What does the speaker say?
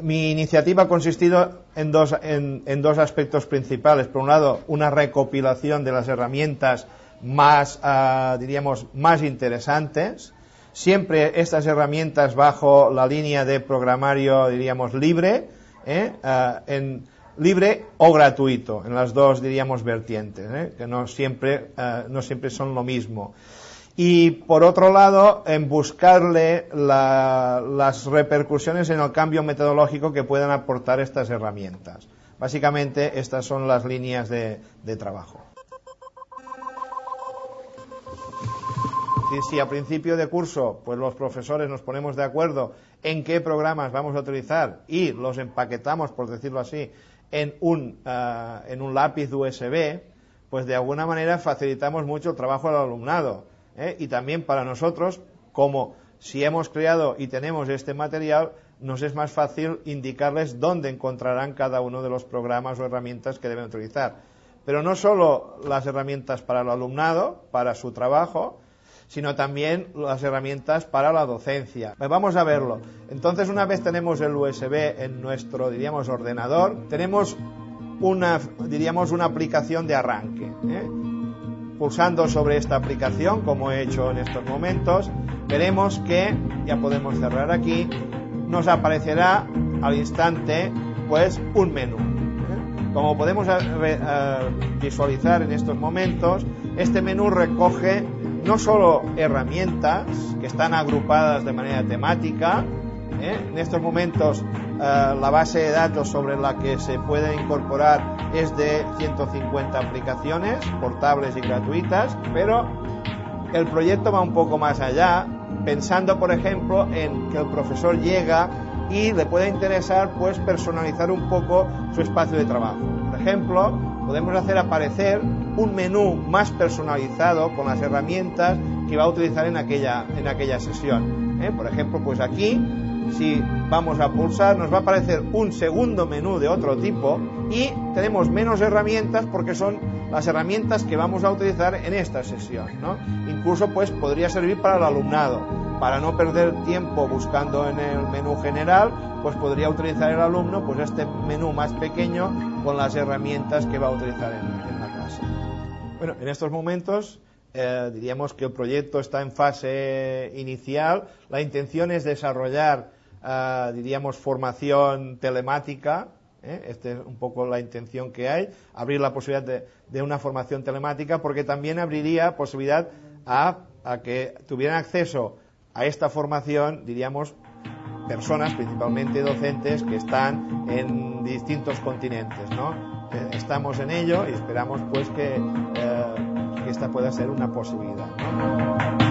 mi iniciativa ha consistido en dos aspectos principales. Por un lado, una recopilación de las herramientas más, diríamos, más interesantes. Siempre estas herramientas bajo la línea de programario, diríamos, libre, libre o gratuito, en las dos, diríamos, vertientes, que no siempre son lo mismo. Y por otro lado, en buscarle las repercusiones en el cambio metodológico que puedan aportar estas herramientas. Básicamente, estas son las líneas de trabajo. Si a principio de curso pues los profesores nos ponemos de acuerdo en qué programas vamos a utilizar y los empaquetamos, por decirlo así, en un lápiz USB, pues de alguna manera facilitamos mucho el trabajo al alumnado, y también para nosotros, como si hemos creado y tenemos este material, nos es más fácil indicarles dónde encontrarán cada uno de los programas o herramientas que deben utilizar. Pero no solo las herramientas para el alumnado, para su trabajo, sino también las herramientas para la docencia. Vamos a verlo. Entonces, una vez tenemos el USB en nuestro, diríamos, ordenador, tenemos una aplicación de arranque. Pulsando sobre esta aplicación, como he hecho en estos momentos, veremos que, ya podemos cerrar aquí, nos aparecerá al instante, pues, un menú. Como podemos visualizar en estos momentos, este menú recoge no solo herramientas que están agrupadas de manera temática. En estos momentos la base de datos sobre la que se puede incorporar es de 150 aplicaciones portables y gratuitas, pero el proyecto va un poco más allá, pensando por ejemplo en que el profesor llega y le puede interesar pues personalizar un poco su espacio de trabajo. Por ejemplo, podemos hacer aparecer un menú más personalizado con las herramientas que va a utilizar en aquella sesión. Por ejemplo, pues aquí, si vamos a pulsar, nos va a aparecer un segundo menú de otro tipo y tenemos menos herramientas porque son las herramientas que vamos a utilizar en esta sesión, ¿no? Incluso pues podría servir para el alumnado. Para no perder tiempo buscando en el menú general, pues podría utilizar el alumno pues este menú más pequeño con las herramientas que va a utilizar en la clase. Bueno, en estos momentos diríamos que el proyecto está en fase inicial. La intención es desarrollar, diríamos, formación telemática. Esta es un poco la intención que hay, abrir la posibilidad de una formación telemática, porque también abriría posibilidad a que tuvieran acceso a esta formación, diríamos, personas, principalmente docentes, que están en distintos continentes, ¿no? Estamos en ello y esperamos pues que esta pueda ser una posibilidad, ¿no?